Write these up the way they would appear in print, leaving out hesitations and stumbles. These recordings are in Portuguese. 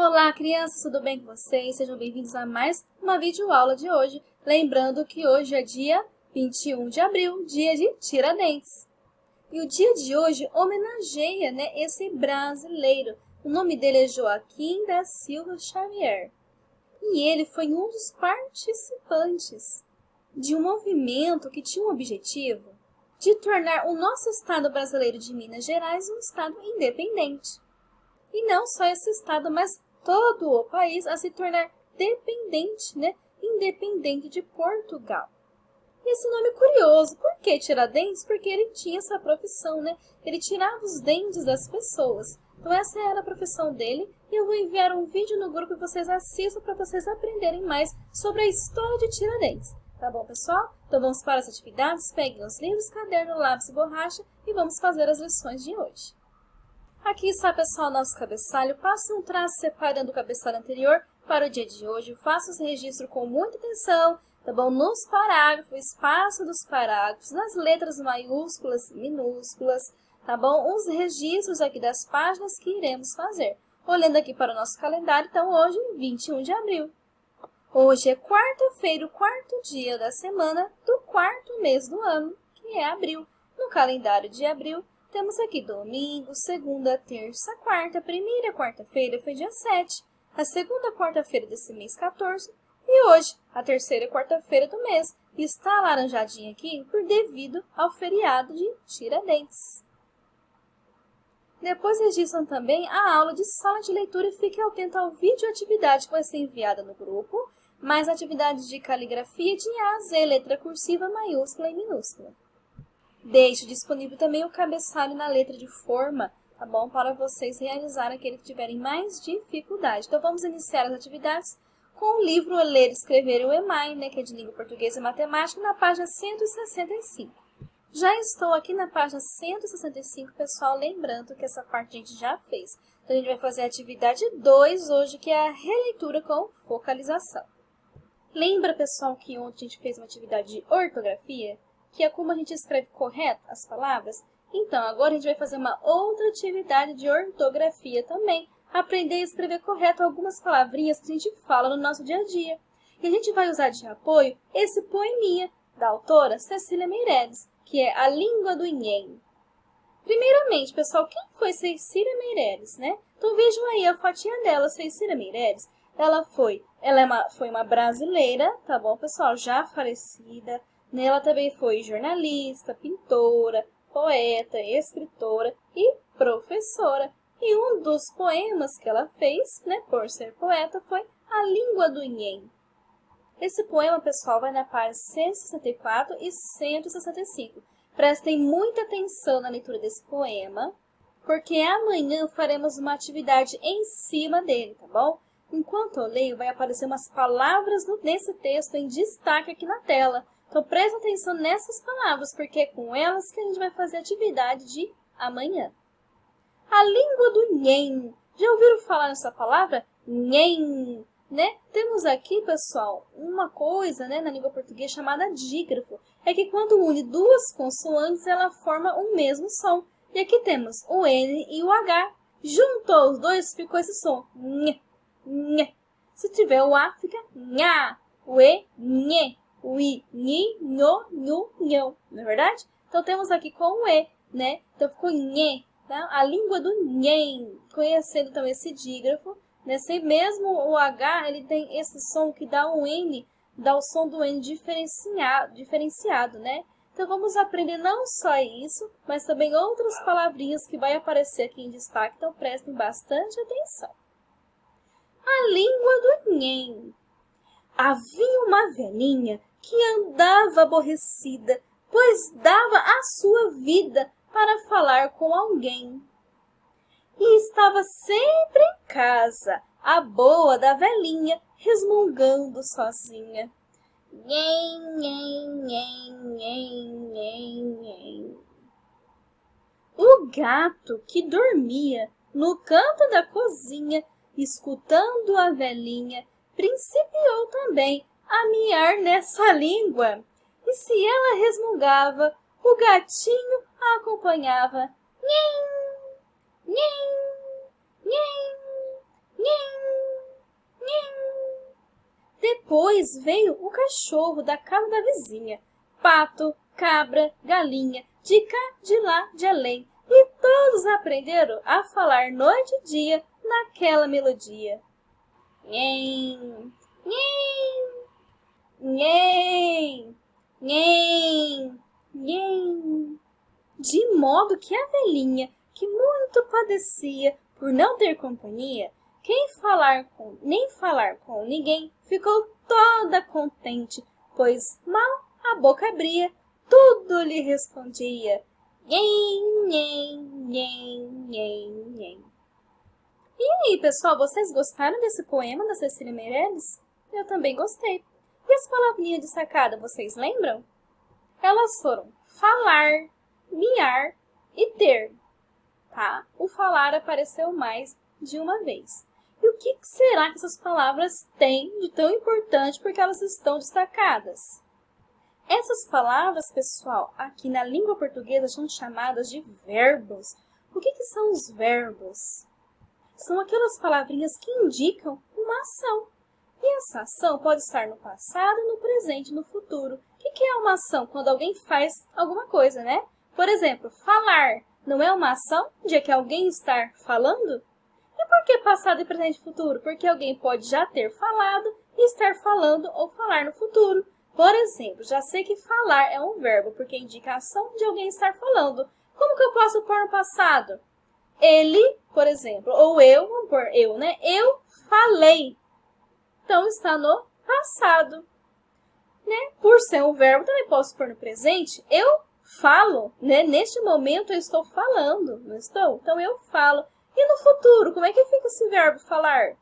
Olá, crianças, tudo bem com vocês? Sejam bem-vindos a mais uma videoaula de hoje. Lembrando que hoje é dia 21 de abril, dia de Tiradentes. E o dia de hoje homenageia, esse brasileiro. O nome dele é Joaquim da Silva Xavier. E ele foi um dos participantes de um movimento que tinha um objetivo de tornar o nosso estado brasileiro de Minas Gerais um estado independente. E não só esse estado, mas todo o país a se tornar dependente, independente de Portugal. E esse nome é curioso. Por que Tiradentes? Porque ele tinha essa profissão, Ele tirava os dentes das pessoas. Então essa era a profissão dele. E eu vou enviar um vídeo no grupo e vocês assistam para vocês aprenderem mais sobre a história de Tiradentes. Tá bom, pessoal? Então vamos para as atividades. Peguem os livros, caderno, lápis e borracha e vamos fazer as lições de hoje. Aqui está, pessoal, nosso cabeçalho. Passe um traço separando o cabeçalho anterior para o dia de hoje. Faça esse registro com muita atenção, tá bom? Nos parágrafos, espaço dos parágrafos, nas letras maiúsculas, minúsculas, tá bom? Os registros aqui das páginas que iremos fazer. Olhando aqui para o nosso calendário, então hoje, 21 de abril. Hoje é quarta-feira, o quarto dia da semana do quarto mês do ano, que é abril. No calendário de abril, temos aqui domingo, segunda, terça, quarta. A primeira quarta-feira foi dia 7. A segunda quarta-feira desse mês, 14. E hoje, a terceira quarta-feira do mês. E está alaranjadinha aqui por devido ao feriado de Tiradentes. Depois registram também a aula de sala de leitura e fiquem atentos ao vídeo atividade que vai ser enviada no grupo, mais atividades de caligrafia de A a Z, letra cursiva, maiúscula e minúscula. Deixo disponível também o cabeçalho na letra de forma, tá bom? Para vocês realizarem aquele que tiverem mais dificuldade. Então, vamos iniciar as atividades com o livro Ler, Escrever e o EMAI, que é de Língua Portuguesa e Matemática, na página 165. Já estou aqui na página 165, pessoal, lembrando que essa parte a gente já fez. Então, a gente vai fazer a atividade 2 hoje, que é a releitura com focalização. Lembra, pessoal, que ontem a gente fez uma atividade de ortografia? Que é como a gente escreve correto as palavras? Então, agora a gente vai fazer uma outra atividade de ortografia também. Aprender a escrever correto algumas palavrinhas que a gente fala no nosso dia a dia. E a gente vai usar de apoio esse poeminha da autora Cecília Meirelles, que é A Língua do Inhém. Primeiramente, pessoal, quem foi Cecília Meirelles, Então, vejam aí a fotinha dela, Cecília Meirelles. Ela foi uma brasileira, tá bom, pessoal? Já falecida. Ela também foi jornalista, pintora, poeta, escritora e professora. E um dos poemas que ela fez, por ser poeta, foi A Língua do Inhém. Esse poema, pessoal, vai na página 164 e 165. Prestem muita atenção na leitura desse poema, porque amanhã faremos uma atividade em cima dele, tá bom? Enquanto eu leio, vai aparecer umas palavras nesse texto em destaque aqui na tela. Então, presta atenção nessas palavras, porque é com elas que a gente vai fazer a atividade de amanhã. A língua do nhen. Já ouviram falar nessa palavra? Nhen, Temos aqui, pessoal, uma coisa, na língua portuguesa chamada dígrafo. É que quando une duas consoantes, ela forma o mesmo som. E aqui temos o N e o H. Juntou os dois, ficou esse som. Nhe, nhe. Se tiver o A, fica nha. O E, nhe. O I, ni, nho, nhu, nhão, não é verdade? Então, temos aqui com o E, Então, ficou nhe, tá? A língua do nhen, conhecendo também esse dígrafo, Sem mesmo o H, ele tem esse som que dá o N, dá o som do N diferenciado, Então, vamos aprender não só isso, mas também outras palavrinhas que vai aparecer aqui em destaque, então prestem bastante atenção. A língua do nhen. Havia uma velhinha que andava aborrecida, pois dava a sua vida para falar com alguém. E estava sempre em casa, a boa da velhinha, resmungando sozinha. Nhen, nhen, nhen, nhen, nhen, nhen. O gato, que dormia no canto da cozinha, escutando a velhinha, principiou também a miar nessa língua. E se ela resmungava, o gatinho a acompanhava. Nhen, nhen, nhen, nhen. Depois veio o cachorro da casa da vizinha, pato, cabra, galinha, de cá, de lá, de além, e todos aprenderam a falar noite e dia naquela melodia. Nhem, nhem, nhem, nhem, nhem. De modo que a velhinha, que muito padecia por não ter companhia, nem falar com ninguém, ficou toda contente, pois mal a boca abria, tudo lhe respondia. Nhem, nhem, nhem, nhem, nhem. E aí, pessoal, vocês gostaram desse poema da Cecília Meirelles? Eu também gostei. E as palavrinhas de sacada, vocês lembram? Elas foram falar, miar e ter, tá? O falar apareceu mais de uma vez. E o que será que essas palavras têm de tão importante porque elas estão destacadas? Essas palavras, pessoal, aqui na língua portuguesa são chamadas de verbos. O que são os verbos? São aquelas palavrinhas que indicam uma ação. E essa ação pode estar no passado, no presente e no futuro. O que é uma ação? Quando alguém faz alguma coisa, né? Por exemplo, falar não é uma ação de que alguém está falando? E por que passado, presente e futuro? Porque alguém pode já ter falado e estar falando ou falar no futuro. Por exemplo, já sei que falar é um verbo, porque indica a ação de alguém estar falando. Como que eu posso pôr no passado? Ele, por exemplo, ou eu, vamos pôr eu, né? Eu falei. Então, está no passado. Né? Por ser um verbo, também posso pôr no presente. Eu falo, né? Neste momento eu estou falando, não estou? Então, eu falo. E no futuro, como é que fica esse verbo falar?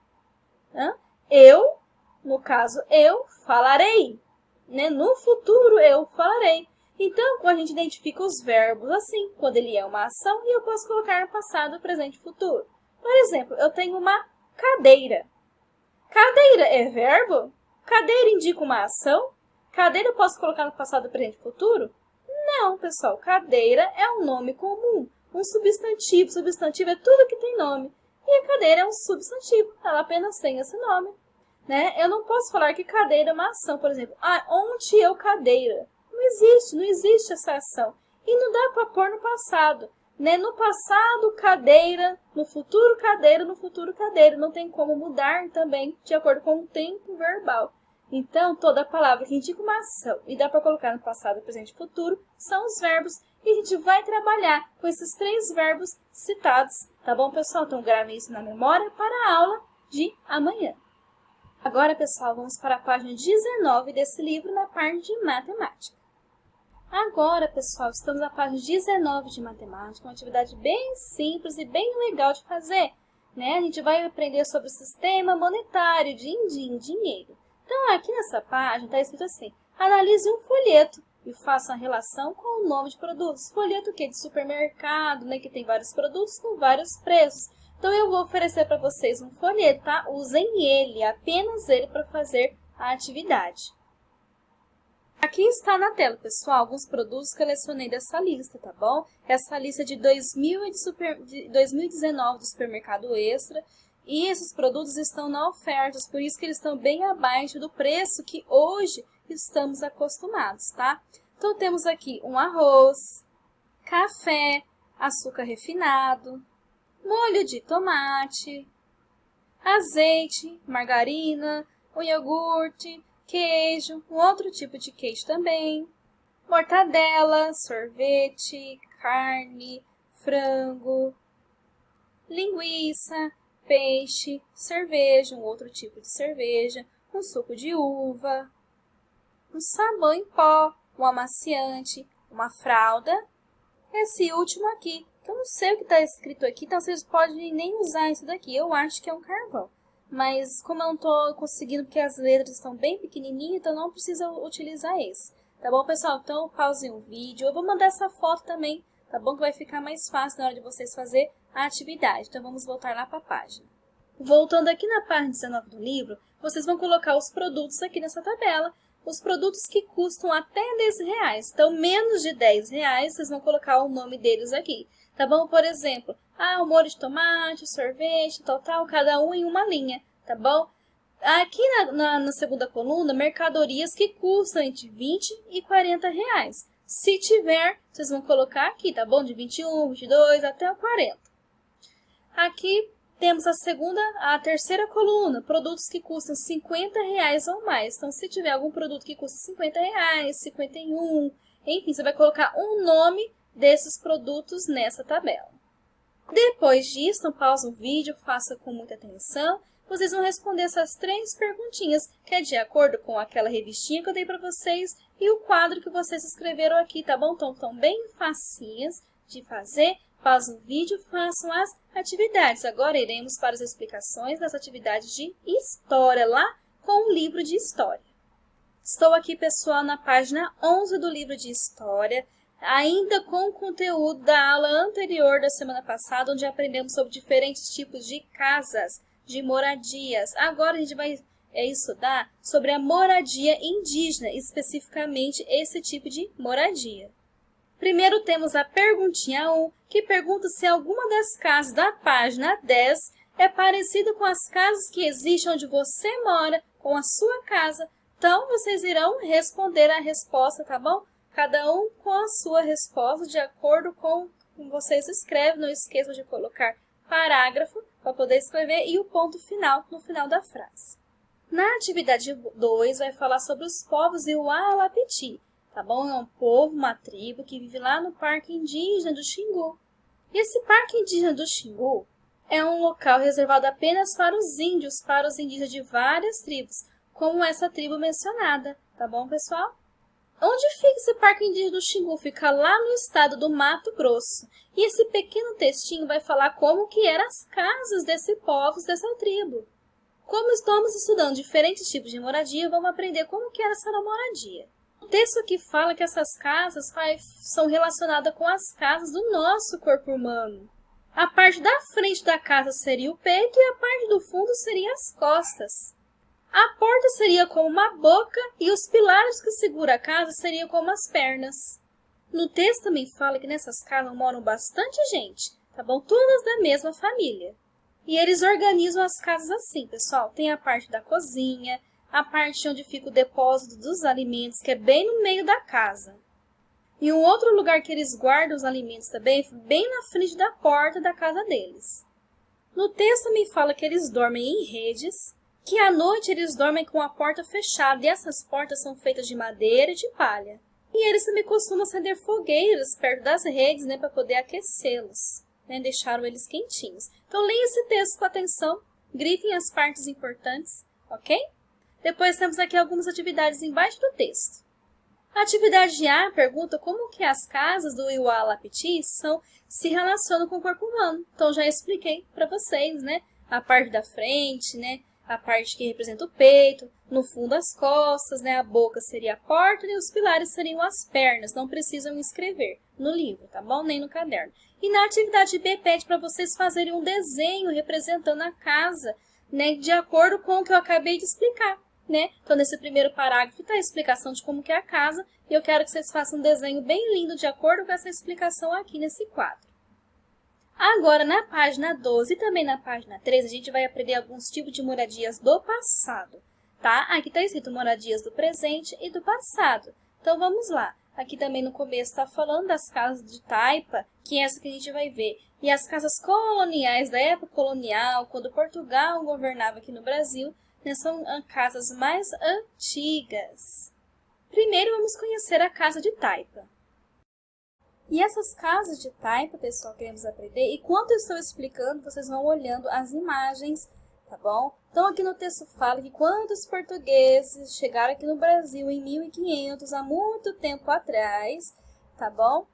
Eu, no caso, eu falarei. Né? No futuro, eu falarei. Então, quando a gente identifica os verbos assim, quando ele é uma ação, e eu posso colocar no passado, presente e futuro. Por exemplo, eu tenho uma cadeira. Cadeira é verbo? Cadeira indica uma ação? Cadeira eu posso colocar no passado, presente e futuro? Não, pessoal. Cadeira é um nome comum, um substantivo. Substantivo é tudo que tem nome. E a cadeira é um substantivo, ela apenas tem esse nome. Né? Eu não posso falar que cadeira é uma ação, por exemplo. Onde eu cadeira? Não existe essa ação. E não dá para pôr no passado. Né? No passado, cadeira, no futuro, cadeira, no futuro, cadeira. Não tem como mudar também de acordo com o tempo verbal. Então, toda palavra que indica uma ação e dá para colocar no passado, presente e futuro, são os verbos. E a gente vai trabalhar com esses 3 verbos citados. Tá bom, pessoal? Então, grave isso na memória para a aula de amanhã. Agora, pessoal, vamos para a página 19 desse livro, na parte de matemática. Agora, pessoal, estamos na página 19 de matemática, uma atividade bem simples e bem legal de fazer. Né? A gente vai aprender sobre o sistema monetário, din-din, dinheiro. Então, aqui nessa página está escrito assim: analise um folheto e faça a relação com o nome de produtos. Folheto que é de supermercado, né, que tem vários produtos com vários preços. Então, eu vou oferecer para vocês um folheto, tá? Usem ele, apenas ele, para fazer a atividade. Aqui está na tela, pessoal, alguns produtos que eu selecionei dessa lista, tá bom? Essa lista de 2019 do Supermercado Extra. E esses produtos estão na oferta, por isso que eles estão bem abaixo do preço que hoje estamos acostumados, tá? Então, temos aqui um arroz, café, açúcar refinado, molho de tomate, azeite, margarina, um iogurte, queijo, um outro tipo de queijo também, mortadela, sorvete, carne, frango, linguiça, peixe, cerveja, um outro tipo de cerveja, um suco de uva, um sabão em pó, um amaciante, uma fralda, esse último aqui. Eu não sei o que está escrito aqui, então vocês podem nem usar isso daqui. Eu acho que é um carvão. Mas como eu não estou conseguindo, porque as letras estão bem pequenininhas, então não precisa utilizar esse. Tá bom, pessoal? Então, pausem o vídeo. Eu vou mandar essa foto também, tá bom? Que vai ficar mais fácil na hora de vocês fazer a atividade. Então, vamos voltar lá para a página. Voltando aqui na página 19 do livro, vocês vão colocar os produtos aqui nessa tabela. Os produtos que custam até R$10. Então, menos de R$10, vocês vão colocar o nome deles aqui. Tá bom? Por exemplo, o molho de tomate, sorvete, tal, cada um em uma linha, tá bom? Aqui na segunda coluna, mercadorias que custam entre 20 e 40 reais. Se tiver, vocês vão colocar aqui, tá bom? De 21, 22 até o 40. Aqui temos a terceira coluna, produtos que custam 50 reais ou mais. Então, se tiver algum produto que custa 50 reais, 51, enfim, você vai colocar um nome desses produtos nessa tabela. Depois disso, então pausa o vídeo, faça com muita atenção. Vocês vão responder essas 3 perguntinhas, que é de acordo com aquela revistinha que eu dei para vocês e o quadro que vocês escreveram aqui, tá bom? Então, estão bem facinhas de fazer. Pausa o vídeo, façam as atividades. Agora iremos para as explicações das atividades de história, lá com o livro de história. Estou aqui, pessoal, na página 11 do livro de história, ainda com o conteúdo da aula anterior da semana passada, onde aprendemos sobre diferentes tipos de casas, de moradias. Agora a gente vai estudar sobre a moradia indígena, especificamente esse tipo de moradia. Primeiro temos a perguntinha 1, que pergunta se alguma das casas da página 10 é parecida com as casas que existem onde você mora, com a sua casa. Então, vocês irão responder a resposta, tá bom? Cada um com a sua resposta, de acordo com como vocês escrevem. Não esqueçam de colocar parágrafo para poder escrever e o ponto final no final da frase. Na atividade 2, vai falar sobre os povos Iuá-Alapiti. Tá bom? É um povo, uma tribo que vive lá no Parque Indígena do Xingu. E esse Parque Indígena do Xingu é um local reservado apenas para os indígenas de várias tribos, como essa tribo mencionada. Tá bom, pessoal? Onde fica esse Parque Indígena do Xingu? Fica lá no estado do Mato Grosso. E esse pequeno textinho vai falar como que eram as casas desses povos, dessa tribo. Como estamos estudando diferentes tipos de moradia, vamos aprender como que era essa moradia. O texto aqui fala que essas casas são relacionadas com as casas do nosso corpo humano. A parte da frente da casa seria o peito e a parte do fundo seria as costas. A porta seria como uma boca e os pilares que seguram a casa seriam como as pernas. No texto também fala que nessas casas moram bastante gente, tá bom? Todas da mesma família. E eles organizam as casas assim, pessoal. Tem a parte da cozinha, a parte onde fica o depósito dos alimentos, que é bem no meio da casa. E um outro lugar que eles guardam os alimentos também, bem na frente da porta da casa deles. No texto também fala que eles dormem em redes, que à noite eles dormem com a porta fechada, e essas portas são feitas de madeira e de palha. E eles também costumam acender fogueiras perto das redes, né, para poder aquecê-los, né, deixaram eles quentinhos. Então, leia esse texto com atenção, grifem as partes importantes, ok? Depois temos aqui algumas atividades embaixo do texto. A atividade A pergunta como que as casas do Iuá-Alapiti se relacionam com o corpo humano. Então, já expliquei para vocês, né? A parte da frente, né? A parte que representa o peito, no fundo as costas, né? A boca seria a porta e os pilares seriam as pernas. Não precisam escrever no livro, tá bom? Nem no caderno. E na atividade B pede para vocês fazerem um desenho representando a casa, né? De acordo com o que eu acabei de explicar. Né? Então, nesse primeiro parágrafo está a explicação de como que é a casa e eu quero que vocês façam um desenho bem lindo de acordo com essa explicação aqui nesse quadro. Agora, na página 12 e também na página 13, a gente vai aprender alguns tipos de moradias do passado, tá? Aqui está escrito moradias do presente e do passado. Então, vamos lá. Aqui também no começo está falando das casas de taipa, que é essa que a gente vai ver. E as casas coloniais da época colonial, quando Portugal governava aqui no Brasil, são casas mais antigas. Primeiro, vamos conhecer a casa de taipa. E essas casas de taipa, pessoal, queremos aprender. E enquanto eu estou explicando, vocês vão olhando as imagens, tá bom? Então, aqui no texto fala que quando os portugueses chegaram aqui no Brasil em 1500, há muito tempo atrás, tá bom?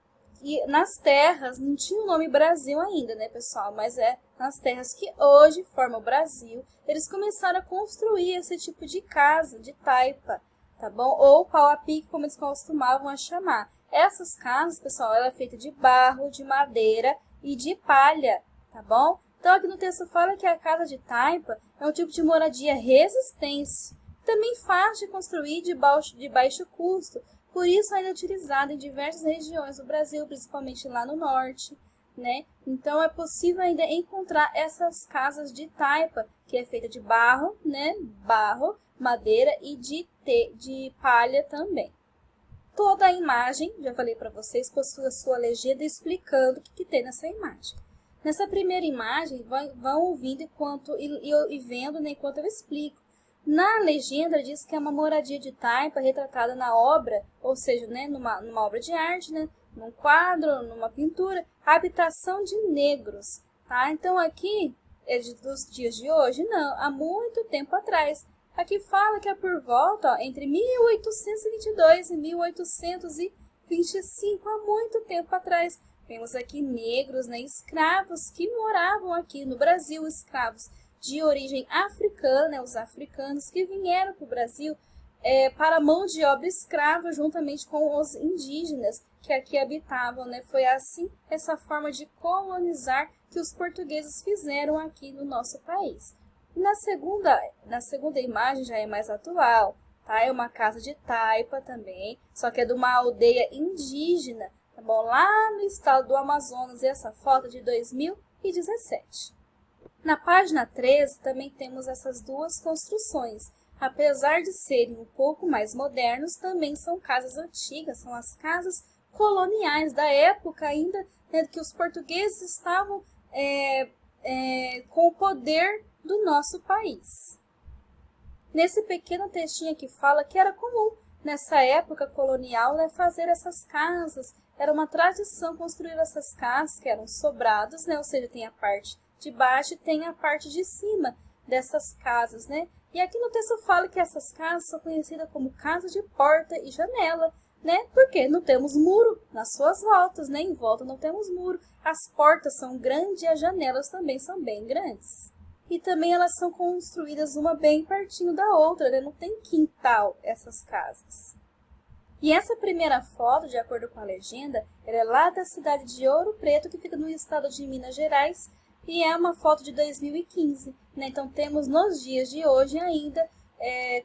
E nas terras, não tinha o nome Brasil ainda, né, pessoal? Mas é nas terras que hoje formam o Brasil, eles começaram a construir esse tipo de casa, de taipa, tá bom? Ou pau a pique, como eles costumavam a chamar. Essas casas, pessoal, ela é feita de barro, de madeira e de palha, tá bom? Então, aqui no texto fala que a casa de taipa é um tipo de moradia resistente, também fácil de construir de baixo custo. Por isso, ainda é utilizado em diversas regiões do Brasil, principalmente lá no norte, né? Então é possível ainda encontrar essas casas de taipa, que é feita de barro, né? Barro, madeira e de palha também. Toda a imagem, já falei para vocês, possui a sua legenda explicando o que tem nessa imagem. Nessa primeira imagem, vão ouvindo e vendo, né, enquanto eu explico. Na legenda diz que é uma moradia de taipa retratada na obra, ou seja, né, numa obra de arte, né, num quadro, numa pintura, a habitação de negros. Tá? Então aqui é dos dias de hoje? Não, há muito tempo atrás. Aqui fala que é por volta, ó, entre 1822 e 1825, há muito tempo atrás. Temos aqui negros, né, escravos que moravam aqui no Brasil, escravos de origem africana, né, os africanos que vieram para o Brasil para mão de obra escrava juntamente com os indígenas que aqui habitavam, né? Foi assim essa forma de colonizar que os portugueses fizeram aqui no nosso país. E na segunda imagem já é mais atual, tá? É uma casa de taipa também, só que é de uma aldeia indígena, tá bom? Lá no estado do Amazonas, e essa foto é de 2017. Na página 13 também temos essas duas construções. Apesar de serem um pouco mais modernos, também são casas antigas, são as casas coloniais da época ainda, né, que os portugueses estavam com o poder do nosso país. Nesse pequeno textinho aqui fala que era comum, nessa época colonial, né, fazer essas casas. Era uma tradição construir essas casas, que eram sobrados, né, ou seja, tem a parte de baixo e tem a parte de cima dessas casas, né? E aqui no texto fala que essas casas são conhecidas como casa de porta e janela, né? Porque não temos muro nas suas voltas, né? Em volta não temos muro. As portas são grandes e as janelas também são bem grandes. E também elas são construídas uma bem pertinho da outra, né? Não tem quintal essas casas. E essa primeira foto, de acordo com a legenda, ela é lá da cidade de Ouro Preto, que fica no estado de Minas Gerais, e é uma foto de 2015, né? Então temos nos dias de hoje ainda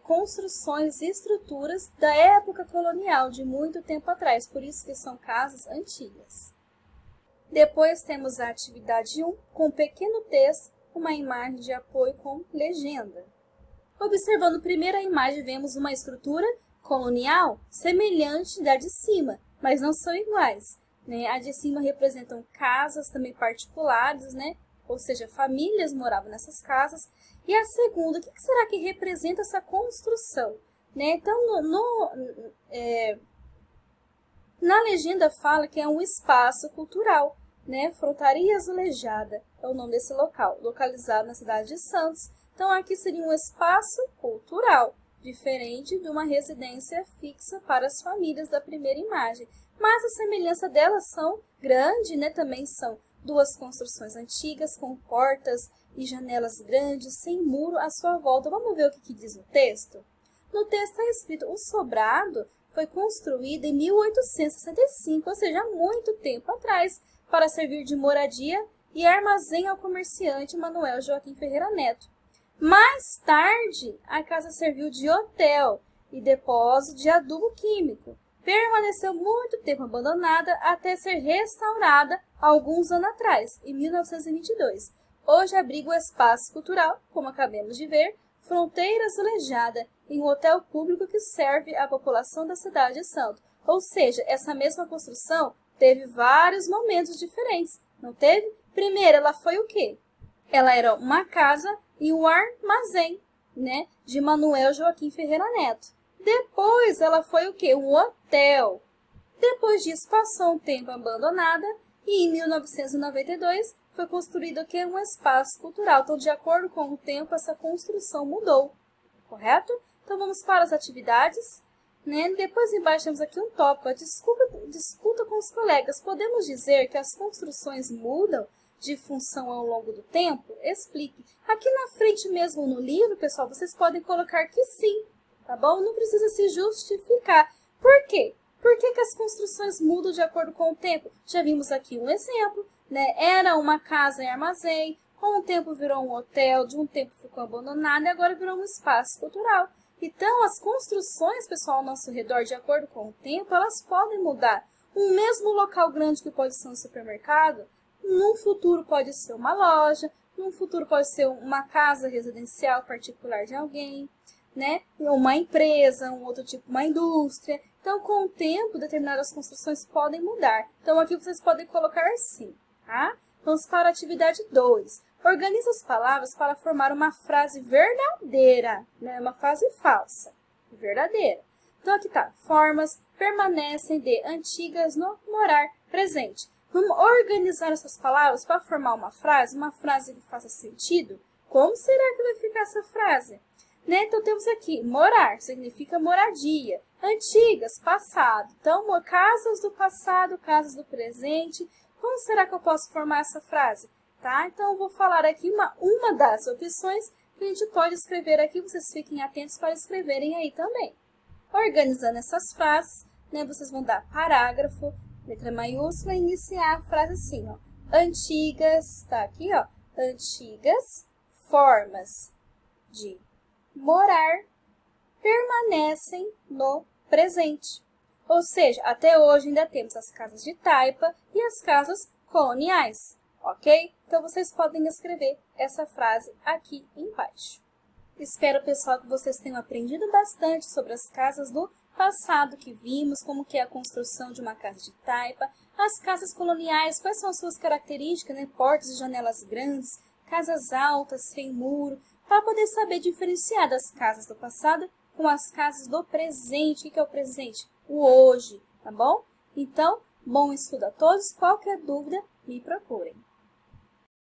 construções e estruturas da época colonial, de muito tempo atrás, por isso que são casas antigas. Depois temos a atividade 1, com um pequeno texto, uma imagem de apoio com legenda. Observando a primeira imagem, vemos uma estrutura colonial semelhante da de cima, mas não são iguais, né? A de cima representam casas também particulares, né? Ou seja, famílias moravam nessas casas. E a segunda, o que será que representa essa construção? Né? Então, na legenda fala que é um espaço cultural, né? Frontaria Azulejada é o nome desse local, localizado na cidade de Santos. Então, aqui seria um espaço cultural, diferente de uma residência fixa para as famílias da primeira imagem. Mas a semelhança delas são grande, né? Também são duas construções antigas com portas e janelas grandes, sem muro à sua volta. Vamos ver o que diz no texto? No texto está escrito: o sobrado foi construído em 1865, ou seja, há muito tempo atrás, para servir de moradia e armazém ao comerciante Manuel Joaquim Ferreira Neto. Mais tarde, a casa serviu de hotel e depósito de adubo químico. Permaneceu muito tempo abandonada até ser restaurada alguns anos atrás, em 1922. Hoje abriga o espaço cultural, como acabamos de ver, Fronteira Azulejada, em um hotel público que serve à população da cidade de Santos. Ou seja, essa mesma construção teve vários momentos diferentes, não teve? Primeiro, ela foi o quê? Ela era uma casa e um armazém, né, de Manuel Joaquim Ferreira Neto. Depois, ela foi o quê? Um hotel. Depois disso, passou um tempo abandonada e em 1992 foi construído o quê? Um espaço cultural. Então, de acordo com o tempo, essa construção mudou, correto? Então, vamos para as atividades, né? Depois, embaixo, temos aqui um tópico, a disputa com os colegas. Podemos dizer que as construções mudam de função ao longo do tempo? Explique. Aqui na frente mesmo no livro, pessoal, vocês podem colocar que sim, tá bom? Não precisa se justificar. Por quê? Por que as construções mudam de acordo com o tempo? Já vimos aqui um exemplo, né? Era uma casa em armazém, com o tempo virou um hotel, de um tempo ficou abandonado e agora virou um espaço cultural. Então, as construções, pessoal, ao nosso redor, de acordo com o tempo, elas podem mudar. Um mesmo local grande que pode ser um supermercado, Num futuro pode ser uma loja, num futuro pode ser uma casa residencial particular de alguém, né? Uma empresa, um outro tipo, uma indústria. Então, com o tempo, determinadas construções podem mudar. Então, aqui vocês podem colocar assim, tá? Vamos para a atividade 2. Organize as palavras para formar uma frase verdadeira, né? Uma frase falsa, verdadeira. Então, aqui tá. Formas permanecem de antigas no morar presente. Vamos organizar essas palavras para formar uma frase que faça sentido. Como será que vai ficar essa frase? Né? Então, temos aqui, morar, significa moradia. Antigas, passado. Então, casas do passado, casas do presente. Como será que eu posso formar essa frase? Tá? Então, eu vou falar aqui uma das opções que a gente pode escrever aqui. Vocês fiquem atentos para escreverem aí também. Organizando essas frases, né, vocês vão dar parágrafo, letra maiúscula, e iniciar a frase assim, ó. Antigas, tá aqui, ó. Antigas formas de morar permanecem no presente. Ou seja, até hoje ainda temos as casas de taipa e as casas coloniais, ok? Então, vocês podem escrever essa frase aqui embaixo. Espero, pessoal, que vocês tenham aprendido bastante sobre as casas do passado que vimos, como que é a construção de uma casa de taipa, as casas coloniais, quais são as suas características, né? Portas e janelas grandes, casas altas, sem muro, para poder saber diferenciar das casas do passado com as casas do presente. O que é o presente? O hoje, tá bom? Então, bom estudo a todos. Qualquer dúvida, me procurem.